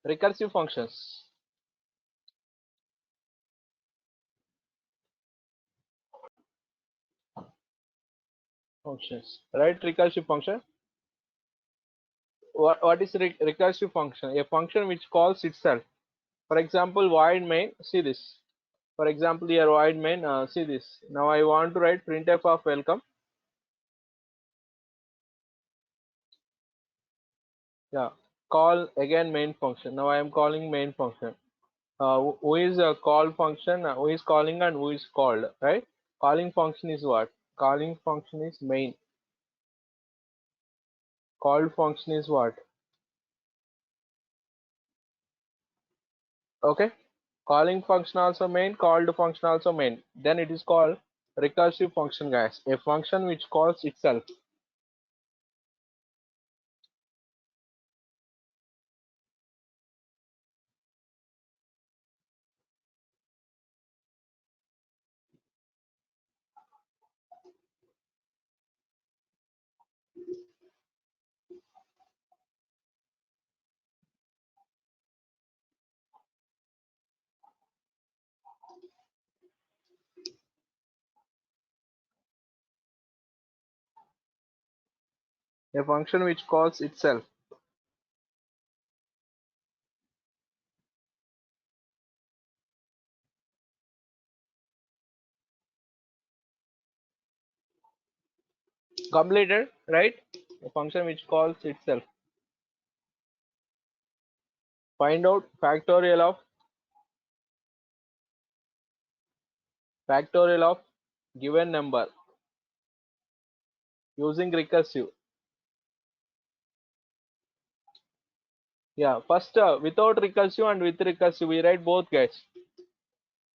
Recursive functions. Functions, right? Recursive function. What is recursive function? A function which calls itself. For example, void main. See this. For example, here void main. See this. Now I want to write printf of welcome. Yeah. Call again main function. Now I am calling main function. Who is a call function? Who is calling and who is called? Right. Calling function is what? Calling function is main. Called function is what? Okay. Calling function also main, called function also main. Then it is called recursive function, guys. A function which calls itself. A function which calls itself. Completed, right? A function which calls itself. Find out factorial of given number using recursive. Yeah, first without recursive and with recursive, we write both, guys.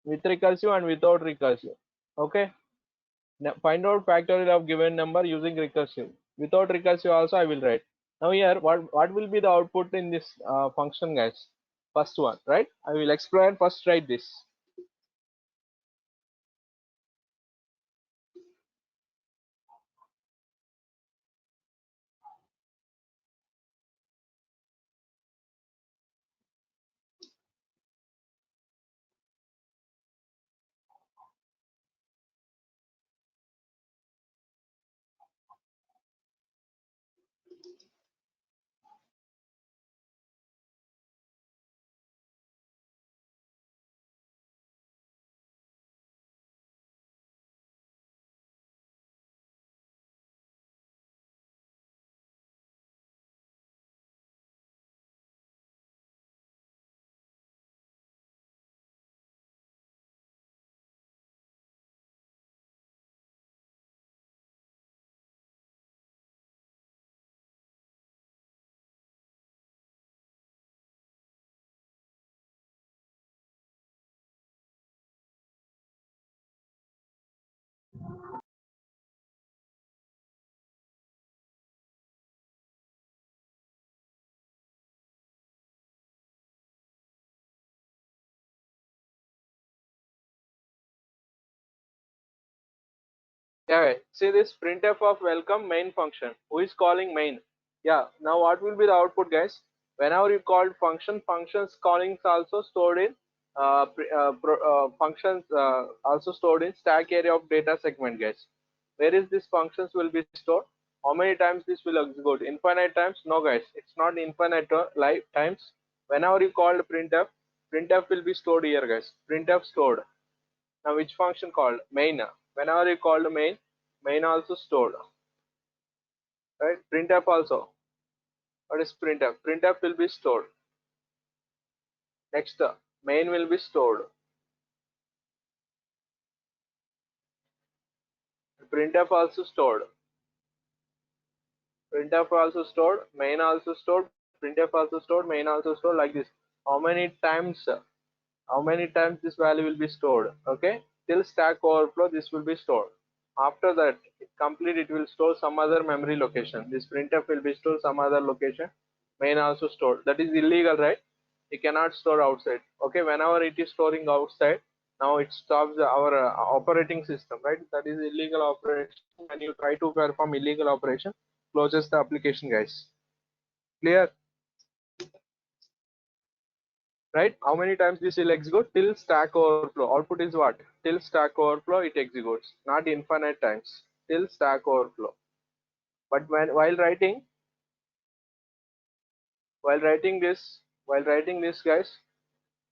With recursive and without recursive. Okay. Now find out factorial of given number using recursive. Without recursive also I will write. Now here, what will be the output in this function, guys? First one, right? I will explain. First write this. Yeah, see this printf of welcome main function. Who is calling main? Yeah. Now what will be the output, guys? Whenever you called function, functions callings also stored in functions also stored in stack area of data segment, guys. Where is this functions will be stored? How many times this will execute? Infinite times? No, guys. It's not infinite live times. Whenever you called printf, printf will be stored here, guys. Printf stored. Now which function called? Main. Whenever you called main, main also stored. Right? Printf also. What is printf? Printf will be stored. Next, main will be stored. Printf also stored. Printf also stored. Main also stored. Printf also stored. Main also stored, like this. How many times? How many times this value will be stored? Okay, till stack overflow this will be stored. After that complete, it will store some other memory location. This printf will be stored some other location. Main also stored. That is illegal, right? You cannot store outside. Okay, whenever it is storing outside, now it stops our operating system, right? That is illegal operation. When you try to perform illegal operation, closes the application, guys. Clear? right? How many times this will execute? Till stack overflow. Output is what? Till stack overflow it executes, not infinite times. Till stack overflow. But when while writing this, guys,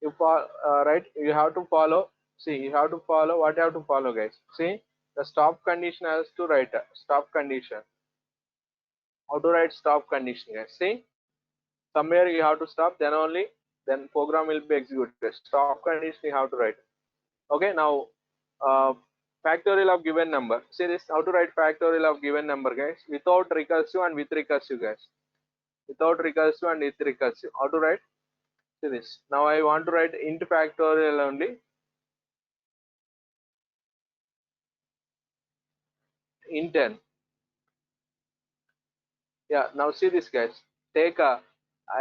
you right, you have to follow. See, you have to follow what you have to follow, guys. See, the stop condition has to write a stop condition. How to write stop condition, guys? See, somewhere you have to stop, then only then program will be executed. Stop condition you have to write. Okay, now uh, factorial of given number. See this, how to write factorial of given number, guys, without recursive and with recursive, guys. Without recursive and with recursive. How to write? See this. Now I want to write int factorial only. Int n. Yeah, now see this, guys. Take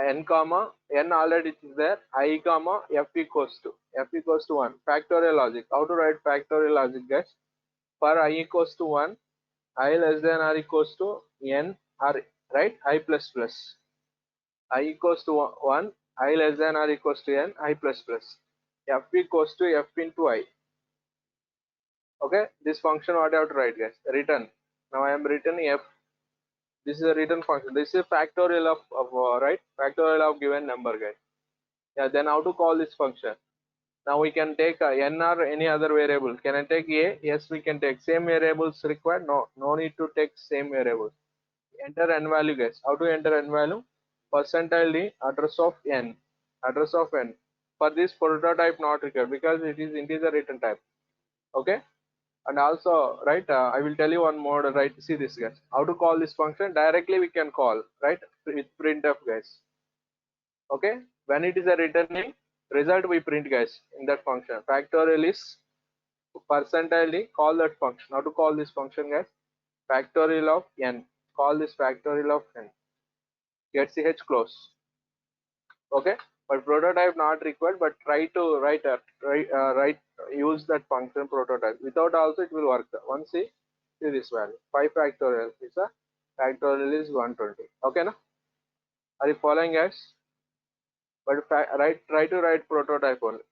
n comma n already is there. I comma f equals to 1. Factorial logic. How to write factorial logic, guys? For I equals to 1, I less than or equals to n or right, I plus plus. I equals to 1, I less than or equals to n, I plus plus. F equals to f into I. Okay, this function what I have to write, guys? Return. Now I am returning f. This is a return function. This is factorial of right, factorial of given number, guys. Yeah, then how to call this function? Now we can take n or any other variable. Can I take a? Yes, we can take. Same variables required? No, no need to take same variables. Enter n value, guys. How to enter n value? Percentile d address of n. Address of n. For this prototype not required because it is integer return type. Okay. And also, right, I will tell you one more, right? See this, guys. How to call this function? Directly we can call, right? With printf, guys. Okay. When it is a returning result, we print, guys, in that function. Factorial is percentile d. Call that function. How to call this function, guys? Factorial of n. Call this factorial of n. Get ch close. Okay, but prototype not required, but try to write use that function prototype. Without also it will work. Once see this value 5 factorial is a factorial is 120. Okay, na? Are you following, guys? But try to write prototype only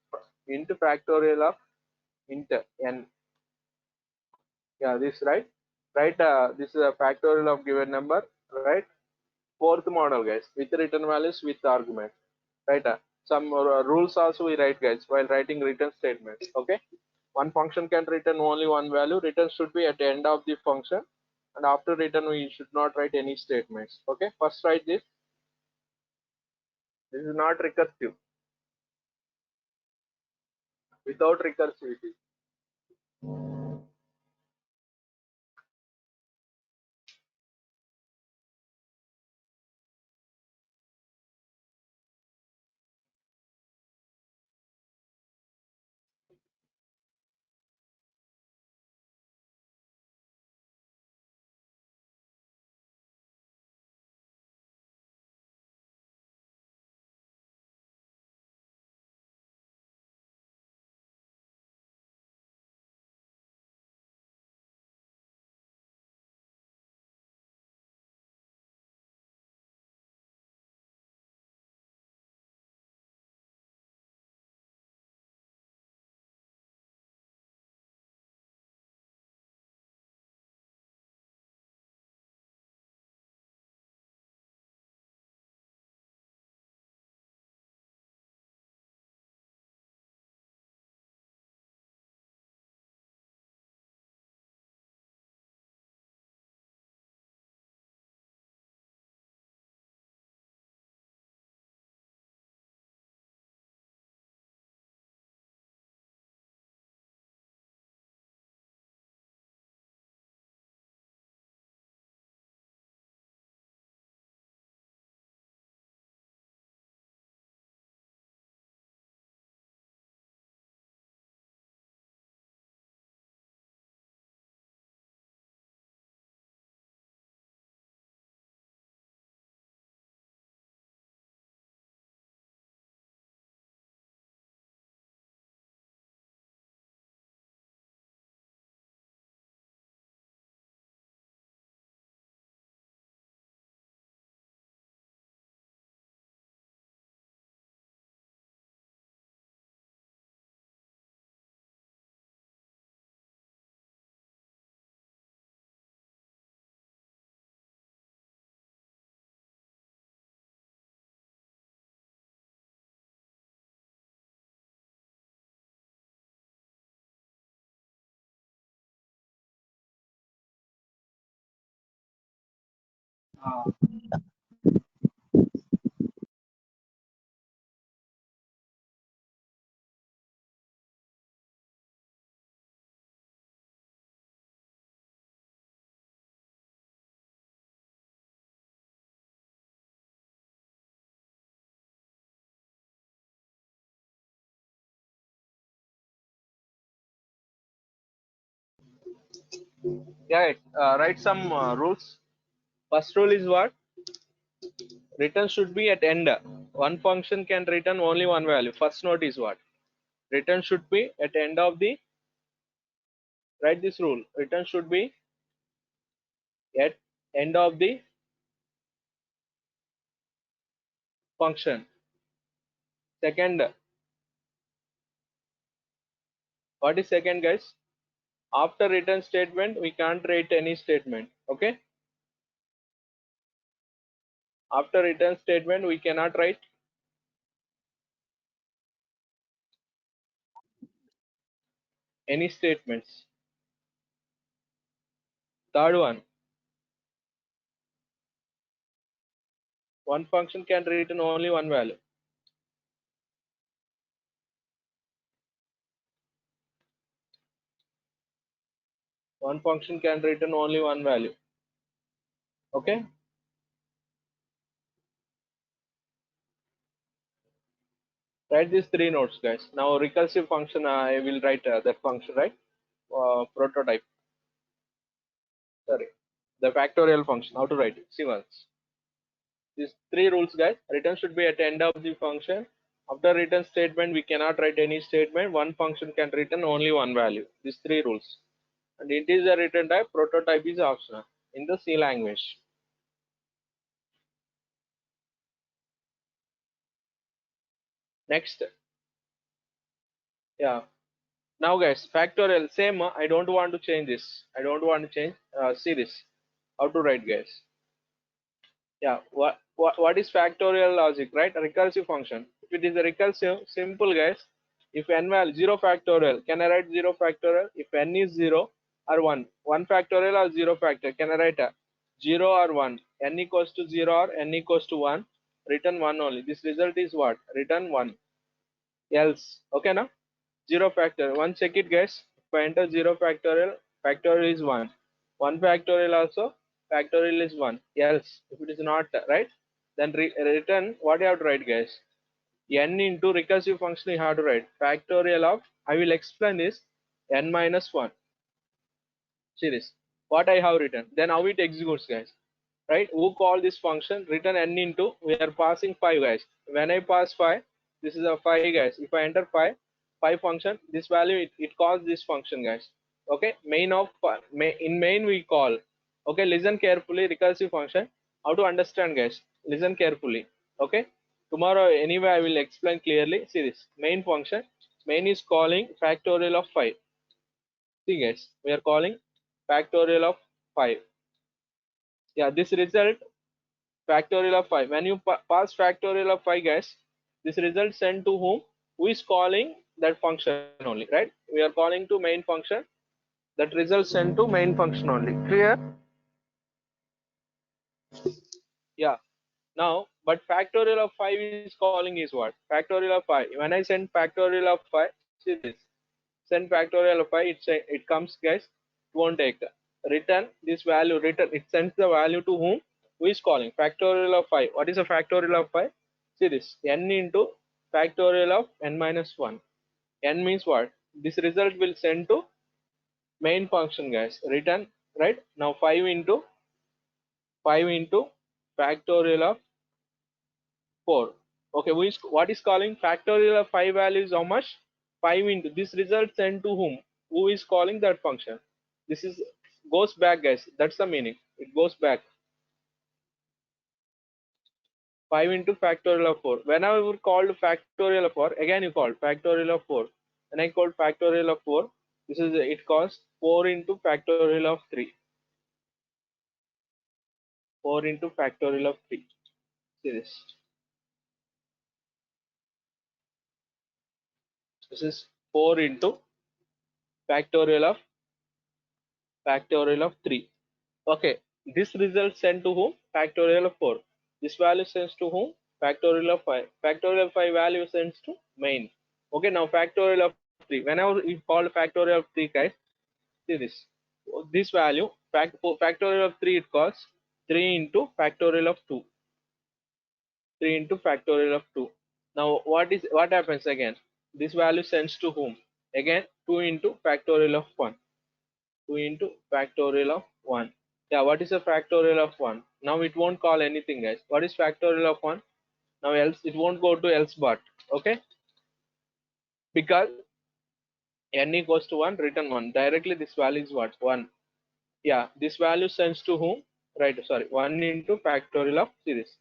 into factorial of int n. Yeah, this right, this is a factorial of given number, right? Fourth model, guys, with return values with argument, right? Some rules also we write, guys, while writing return statements. Okay, one function can return only one value. Return should be at the end of the function, and after return we should not write any statements. Okay, first write this. This is not recursive. Without recursivity. Yeah, write some rules. First rule is what? Return should be at end. One function can return only one value. First note is what? Return should be at end of the, write this rule. Return should be at end of the function. Second, what is second, guys? After return statement, we can't write any statement. Okay? After return statement, we cannot write any statements. Third one function can return only one value. One function can return only one value. Okay? Write these three notes, guys. Now recursive function, I will write that function, right? Prototype. Sorry, the factorial function. How to write it? See once. These three rules, guys. Return should be at the end of the function. After return statement, we cannot write any statement. One function can return only one value. These three rules. And integer return type, prototype is optional in the C language. Next, yeah. Now, guys, factorial same. I don't want to change this. I don't want to change. See this. How to write, guys? Yeah, what is factorial logic, right? A recursive function. If it is a recursive, simple, guys. If n value 0 factorial, can I write 0 factorial? If n is 0 or 1 factorial or 0 factorial, can I write a 0 or 1? N equals to 0 or n equals to 1, return 1 only. This result is what? Return 1. Else, okay now? 0 factorial. One check it, guys. If I enter 0 factorial, factorial is 1. 1 factorial also, factorial is 1. Else, if it is not, right? Then return, what you have to write, guys? N into recursive function you have to write. Factorial of, I will explain this, n minus 1. See this. What I have written. Then how it executes, guys. Right? Who call this function? Return n into, we are passing 5, guys. When I pass 5, this is a 5, guys. If I enter 5 function, this value, it calls this function, guys. Okay? Main of, in main we call. Okay? Listen carefully, recursive function. How to understand, guys? Listen carefully. Okay? Tomorrow, anyway, I will explain clearly. See this. Main function. Main is calling factorial of 5. See, guys, we are calling factorial of 5. Yeah, this result factorial of 5. When you pass factorial of 5, guys, this result sent to whom? Who is calling that function only, right? We are calling to main function. That result sent to main function only. Clear? Yeah. Now, but factorial of 5 is calling is what? Factorial of 5. When I send factorial of 5, see this. Send factorial of 5, it comes, guys. It won't take. Return this value, return. It sends the value to whom? Who is calling? Factorial of 5. What is a factorial of 5? See this. N into factorial of n minus 1. N means what? This result will send to main function, guys. Return, right? Now 5 into factorial of 4. Okay, what is calling factorial of 5 value is how much? 5 into this result sent to whom? Who is calling that function? This is goes back, guys. That's the meaning. It goes back. 5 into factorial of 4. Whenever called factorial of 4, again you call factorial of 4. When I called factorial of 4, this is it calls 4 into factorial of 3. 4 into factorial of 3. See this. This is 4 into factorial of 3. Okay. this result sent to whom? Factorial of 4. This value sends to whom? Factorial of 5. Factorial of 5 value sends to main. Okay, now factorial of 3. Whenever you call factorial of 3, guys, see this. This value, factorial of 3, it calls 3 into factorial of 2. 3 into factorial of 2. Now, what happens again? This value sends to whom? Again, 2 into factorial of 1. 2 into factorial of 1. Yeah, what is a factorial of 1? Now it won't call anything, guys. What is factorial of 1? Now else it won't go to else but. Okay, because n equals to 1, return 1. Directly this value is what? 1. Yeah, this value sends to whom? Right, sorry, 1 into factorial of series.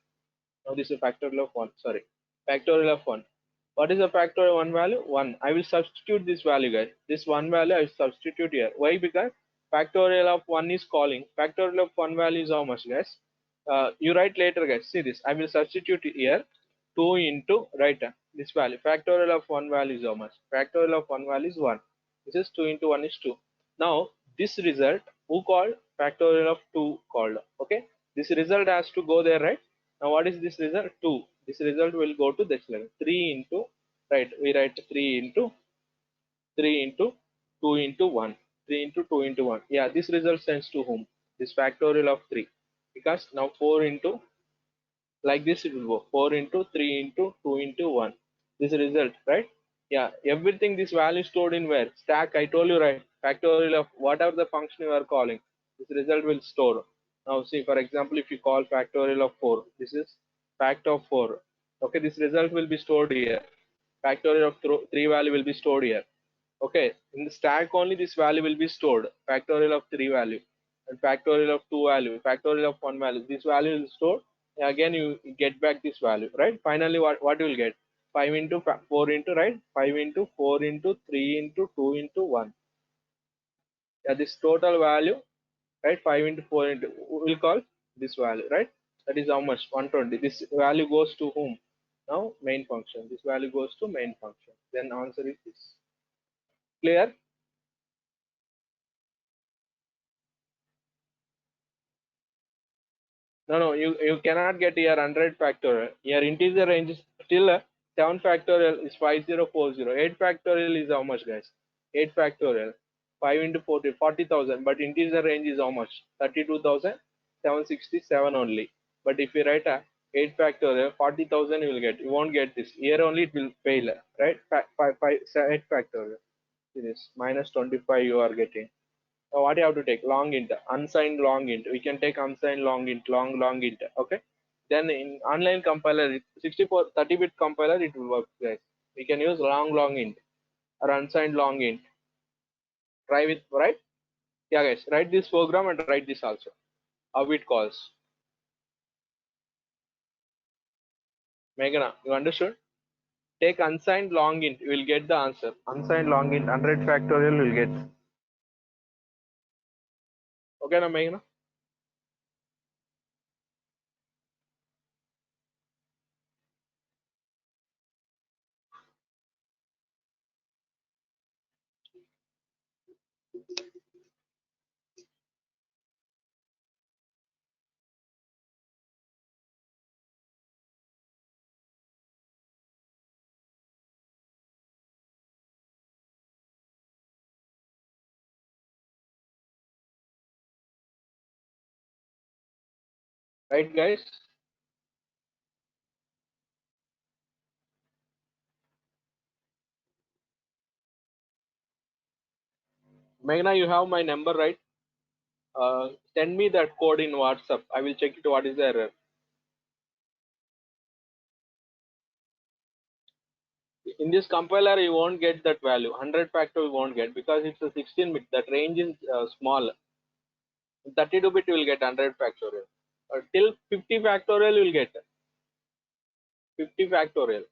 Now this is factorial of 1. Sorry, factorial of 1. What is the factorial of 1 value? 1. I will substitute this value, guys. This 1 value I will substitute here. Why? Because factorial of 1 is calling. Factorial of 1 value is how much, guys? You write later, guys. See this. I will substitute here. 2 into, right, this value. Factorial of 1 value is how much? Factorial of 1 value is 1. This is 2 into 1 is 2. Now this result, who called? Factorial of 2 called. Okay, this result has to go there, right? Now what is this result? 2. This result will go to this level. 3 into, right, we write 3 into 3 into 2 into 1. 3 into 2 into 1. Yeah, this result sends to whom? This factorial of 3. Because now 4 into, like this it will go, 4 into 3 into 2 into 1. This result, right? Yeah, everything, this value stored in where? Stack. I told you, right? Factorial of whatever the function you are calling, this result will store. Now see, for example, if you call factorial of 4, this is fact of 4. Okay, this result will be stored here. Factorial of 3 value will be stored here. Okay, in the stack only this value will be stored. Factorial of 3 value and factorial of 2 value, factorial of 1 value. This value is stored. Again, you get back this value, right? Finally, what you will get? 5 into 4 into, right? 5 into 4 into 3 into 2 into 1. Yeah, this total value, right? 5 into 4 into, we'll call this value, right? That is how much? 120. This value goes to whom? Now, main function. This value goes to main function. Then answer is this. Clear? No, no, you cannot get here 100 factorial. Here integer range is still 7 factorial is 5040. 8 factorial is how much, guys? 8 factorial. 5 into 40, 40,000. But integer range is how much? 32,767 only. But if you write a 8 factorial, 40,000 you will get. You won't get this. Here only it will fail, right? 8 factorial. It is minus 25 you are getting. Now what you have to take? Long int, unsigned long int. We can take unsigned long int, long int. Okay. Then in online compiler, 64 30-bit compiler, it will work, guys. We can use long int or unsigned long int. Try with, right? Yeah, guys. Write this program and write this also. How it calls. Meghana, you understood? Take unsigned long int. You will get the answer. Unsigned long int 100 factorial you will get. Okay, now Meghana? Right, guys? Meghana, you have my number, right? Send me that code in WhatsApp. I will check it. What is the error? In this compiler, you won't get that value. 100 factor you won't get because it's a 16-bit. That range is small. 32-bit you will get 100 factorial. Till 50 factorial you will get 50 factorial.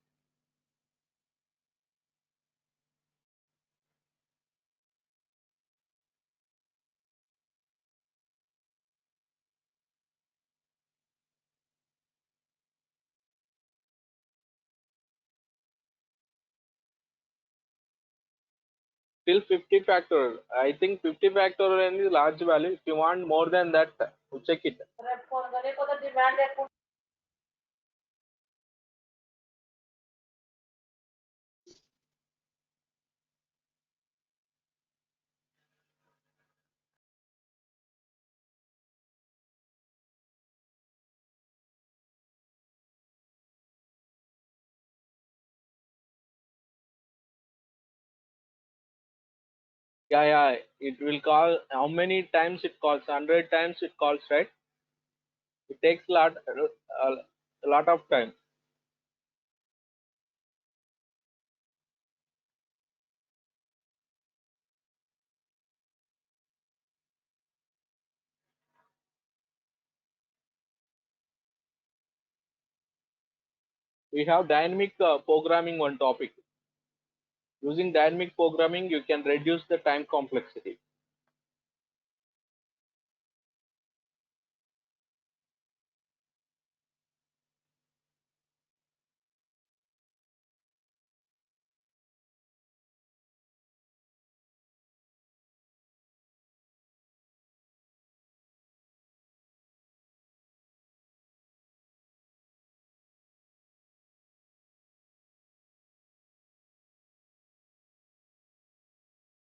till 50 factorial. I think 50 factorial is large value. If you want more than that, check it. Yeah, yeah. It will call how many times it calls? 100 times it calls, right? It takes a lot of time. We have dynamic programming one topic. Using dynamic programming, you can reduce the time complexity.